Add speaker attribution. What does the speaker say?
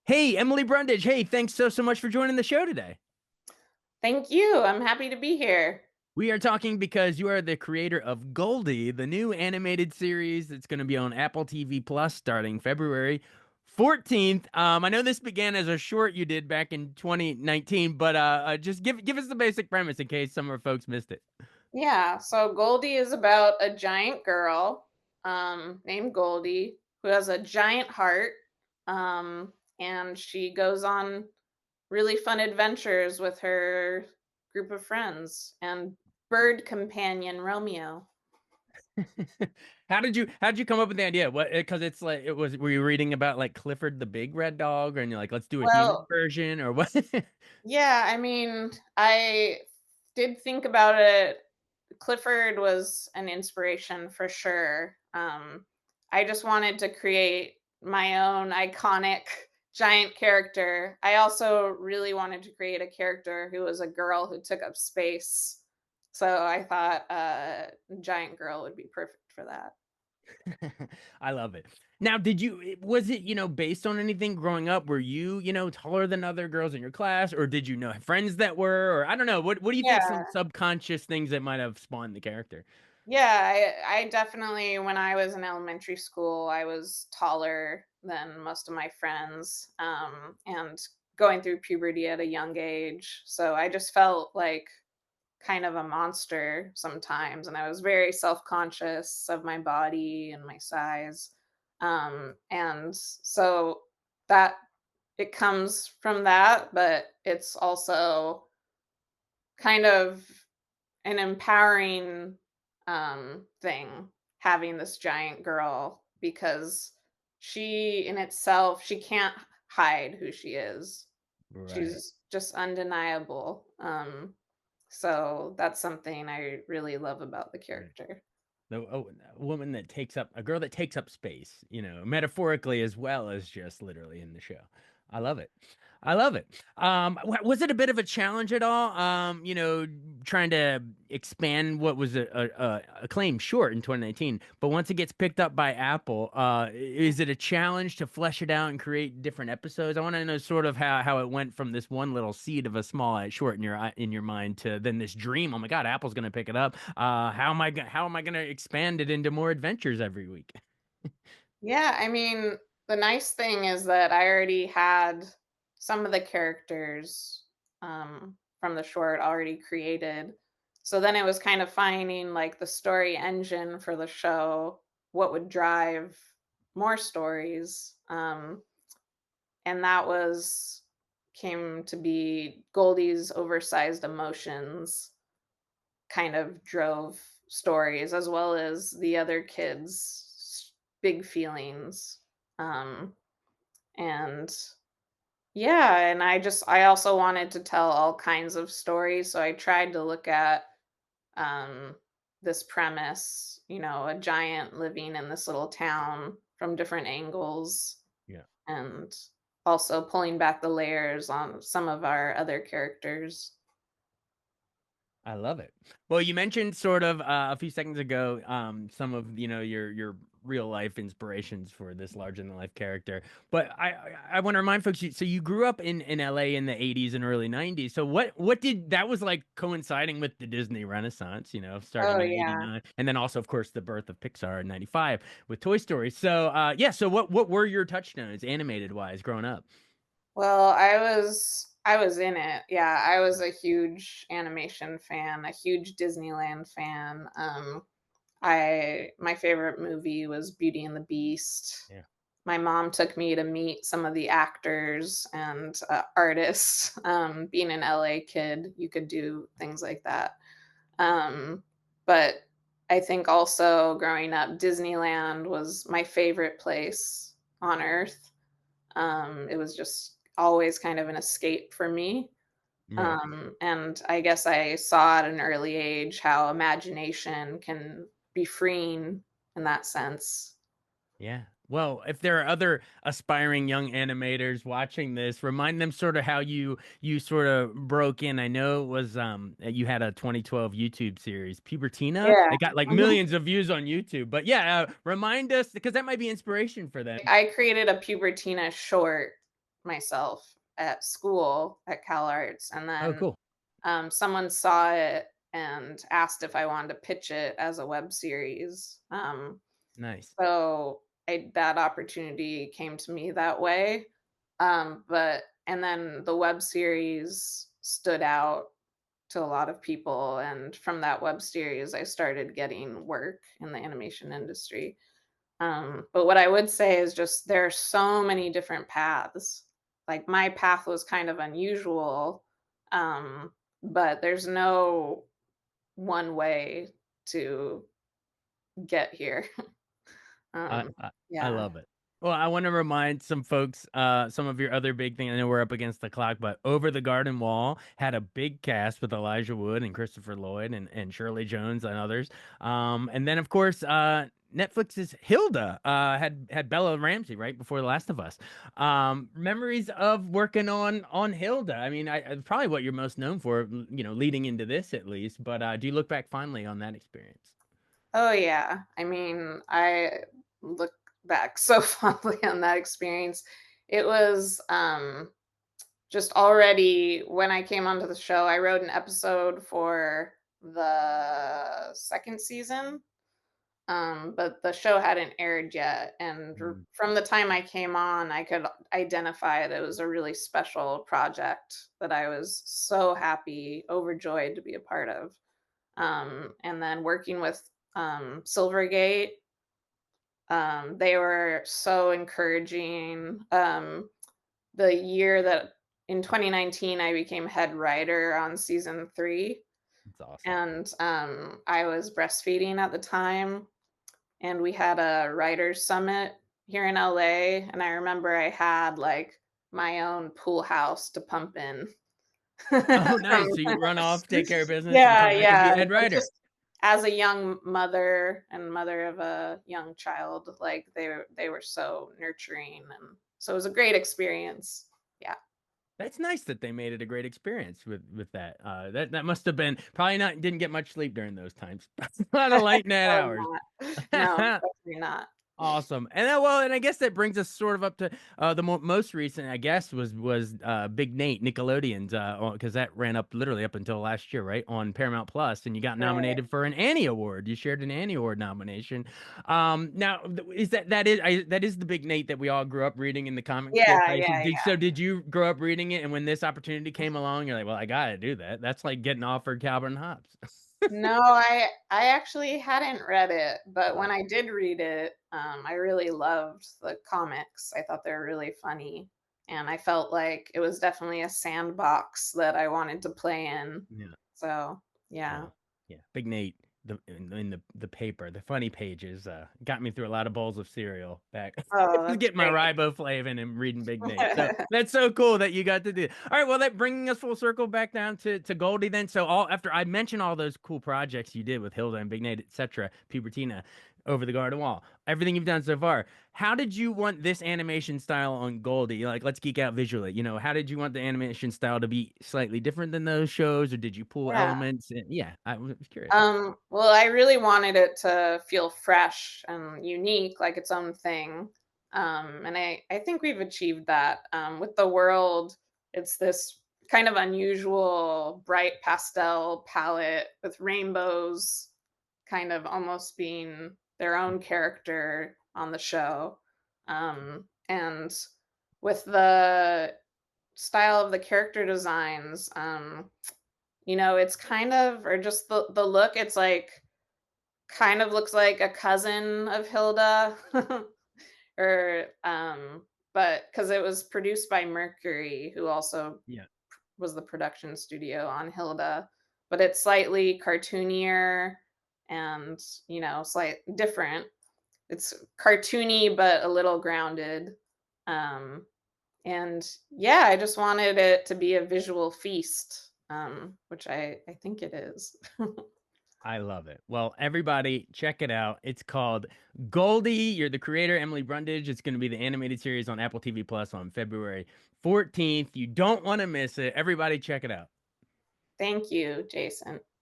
Speaker 1: Hey, Emily Brundige. Hey, thanks so much for joining the show today.
Speaker 2: Thank you. I'm happy to be here.
Speaker 1: We are talking because you are the creator of Goldie, the new animated series that's going to be on Apple TV Plus starting February 14th. I know this began as a short you did back in 2019, but just give us the basic premise in case some of our folks missed it.
Speaker 2: Yeah, so Goldie is about a giant girl named Goldie who has a giant heart. And she goes on really fun adventures with her group of friends and bird companion Romeo.
Speaker 1: How did you come up with the idea? What because it's like it was were you reading about like Clifford the Big Red Dog and you're like, let's do a human
Speaker 2: Well,
Speaker 1: version or what?
Speaker 2: yeah, I mean, I did think about it. Clifford was an inspiration for sure. I just wanted to create my own iconic giant character. I also really wanted to create a character who was a girl who took up space. So I thought giant girl would be perfect for that.
Speaker 1: I love it. Now, was it, based on anything growing up? Were you, taller than other girls in your class, or did you know friends that were, or I don't know, what do you think some
Speaker 2: Yeah.
Speaker 1: subconscious things that might have spawned the character?
Speaker 2: Yeah, I definitely, when I was in elementary school, I was taller than most of my friends, and going through puberty at a young age. So I just felt like kind of a monster sometimes, and I was very self-conscious of my body and my size. And so that it comes from that, but it's also kind of an empowering thing having this giant girl because she in itself she can't hide who she is.
Speaker 1: Right.
Speaker 2: She's just undeniable. So that's something I really love about the
Speaker 1: Right.
Speaker 2: character.
Speaker 1: A woman a girl that takes up space, metaphorically as well as just literally in the show. I love it. I love it. Was it a bit of a challenge at all? Trying to expand what was a acclaimed short in 2019, but once it gets picked up by Apple, is it a challenge to flesh it out and create different episodes? I want to know sort of how it went from this one little seed of a small short in your mind to then this dream. Oh my God, Apple's going to pick it up. How am I gonna expand it into more adventures every week?
Speaker 2: Yeah, I mean, the nice thing is that I already had some of the characters from the short already created. So then it was kind of finding like the story engine for the show, what would drive more stories. And that was came to be Goldie's oversized emotions kind of drove stories as well as the other kids' big feelings. Um, and yeah, and I also wanted to tell all kinds of stories. So I tried to look at um, this premise, a giant living in this little town from different angles
Speaker 1: Yeah.
Speaker 2: and also pulling back the layers on some of our other characters.
Speaker 1: I love it. Well, you mentioned sort of a few seconds ago some of your real life inspirations for this larger than life character. But I want to remind folks. So you grew up in L.A. in the '80s and early '90s. So what did that was like coinciding with the Disney Renaissance? Starting
Speaker 2: Oh
Speaker 1: in
Speaker 2: yeah.
Speaker 1: '89, and then also of course the birth of Pixar in '95 with Toy Story. So yeah. So what were your touchstones animated wise growing up?
Speaker 2: Well, I was in it. Yeah, I was a huge animation fan, a huge Disneyland fan. I my favorite movie was Beauty and the Beast.
Speaker 1: Yeah.
Speaker 2: My mom took me to meet some of the actors and artists. Being an LA kid, you could do things like that. But I think also growing up, Disneyland was my favorite place on earth. It was just always kind of an escape for me.
Speaker 1: Right.
Speaker 2: And I guess I saw at an early age how imagination can be freeing in that sense.
Speaker 1: Yeah. Well, if there are other aspiring young animators watching this, remind them sort of how you sort of broke in. I know it was you had a 2012 YouTube series, Pubertina.
Speaker 2: Yeah.
Speaker 1: It got like
Speaker 2: Mhm.
Speaker 1: millions of views on YouTube. But yeah, remind us because that might be inspiration for them.
Speaker 2: I created a Pubertina short myself at school at Cal Arts, and
Speaker 1: Oh,
Speaker 2: then
Speaker 1: cool.
Speaker 2: someone saw it and asked if I wanted to pitch it as a web series.
Speaker 1: Nice.
Speaker 2: So that opportunity came to me that way. But and then the web series stood out to a lot of people, and from that web series, I started getting work in the animation industry. But what I would say is just there are so many different paths. Like my path was kind of unusual, but there's no one way to get here.
Speaker 1: I
Speaker 2: Um,
Speaker 1: I I
Speaker 2: yeah.
Speaker 1: love it. Well, I wanna remind some folks, some of your other big thing I know we're up against the clock, but Over the Garden Wall had a big cast with Elijah Wood and Christopher Lloyd and Shirley Jones and others. And then, of course, Netflix's Hilda, had Bella Ramsey right before The Last of Us. Memories of working on Hilda. I mean, probably what you're most known for, leading into this at least, but, do you look back fondly on that experience?
Speaker 2: Oh, yeah. I mean, I look back so fondly on that experience. It was, just already when I came onto the show, I wrote an episode for the 2nd season, but the show hadn't aired yet, and
Speaker 1: Mm.
Speaker 2: from the time I came on, I could identify that it was a really special project that I was so happy, overjoyed to be a part of. And then working with, Silvergate, they were so encouraging. The year that in 2019, I became head writer on season 3,
Speaker 1: It's awesome.
Speaker 2: and, I was breastfeeding at the time, and we had a writers summit here in LA, and I remember I had, like, my own pool house to pump in.
Speaker 1: Oh,
Speaker 2: From
Speaker 1: nice. So you run off, take care of business, and
Speaker 2: Yeah,
Speaker 1: come back and be a
Speaker 2: yeah,
Speaker 1: head
Speaker 2: but
Speaker 1: writer.
Speaker 2: just as a young mother and mother of a young child, like, they were so nurturing, and so it was a great experience. Yeah.
Speaker 1: That's nice that they made it a great experience with that. That must have been probably not didn't get much sleep during those times. A lot of late night
Speaker 2: Oh,
Speaker 1: hours.
Speaker 2: not. No, definitely not.
Speaker 1: Awesome. And then, well, and I guess that brings us sort of up to the most recent, I guess, was Big Nate Nickelodeon's, because that ran up literally up until last year, right, on Paramount Plus, and you got
Speaker 2: Right.
Speaker 1: nominated for an Annie Award. You shared an Annie Award nomination. Now, is that is the Big Nate that we all grew up reading in the comic strip?
Speaker 2: Yeah,
Speaker 1: I assume.
Speaker 2: yeah,
Speaker 1: So
Speaker 2: yeah.
Speaker 1: did you grow up reading it, and when this opportunity came along, you're like, well, I gotta do that. That's like getting offered Calvin Hobbes.
Speaker 2: No, I actually hadn't read it, but when
Speaker 1: Oh.
Speaker 2: I did read it, I really loved the comics. I thought they were really funny, and I felt like it was definitely a sandbox that I wanted to play in.
Speaker 1: Yeah.
Speaker 2: So, yeah.
Speaker 1: Oh, yeah. Big Nate, in the paper, the funny pages, got me through a lot of bowls of cereal back
Speaker 2: Oh, that's
Speaker 1: getting my
Speaker 2: great.
Speaker 1: riboflavin and reading Big Nate. So that's so cool that you got to do it. All right, well, that bringing us full circle back down to Goldie then. So all after I mentioned all those cool projects you did with Hilda and Big Nate, etc., Pubertina, Over the Garden Wall, everything you've done so far. How did you want this animation style on Goldie? Like, let's geek out visually. How did you want the animation style to be slightly different than those shows, or did you pull
Speaker 2: Yeah.
Speaker 1: elements? And yeah, I was curious.
Speaker 2: Well, I really wanted it to feel fresh and unique, like its own thing. And I think we've achieved that. With the world, it's this kind of unusual bright pastel palette with rainbows kind of almost being their own character on the show. And with the style of the character designs, it's kind of or just the look, it's like kind of looks like a cousin of Hilda or but because it was produced by Mercury, who also
Speaker 1: Yeah,
Speaker 2: was the production studio on Hilda, but it's slightly cartoonier and, slight different. It's cartoony but a little grounded. Um and yeah, I just wanted it to be a visual feast, which I think it is.
Speaker 1: I love it. Well, everybody, check it out. It's called Goldie. You're the creator, Emily Brundige. It's going to be the animated series on Apple TV Plus on February 14th. You don't want to miss it. Everybody, check it out.
Speaker 2: Thank you, Jason.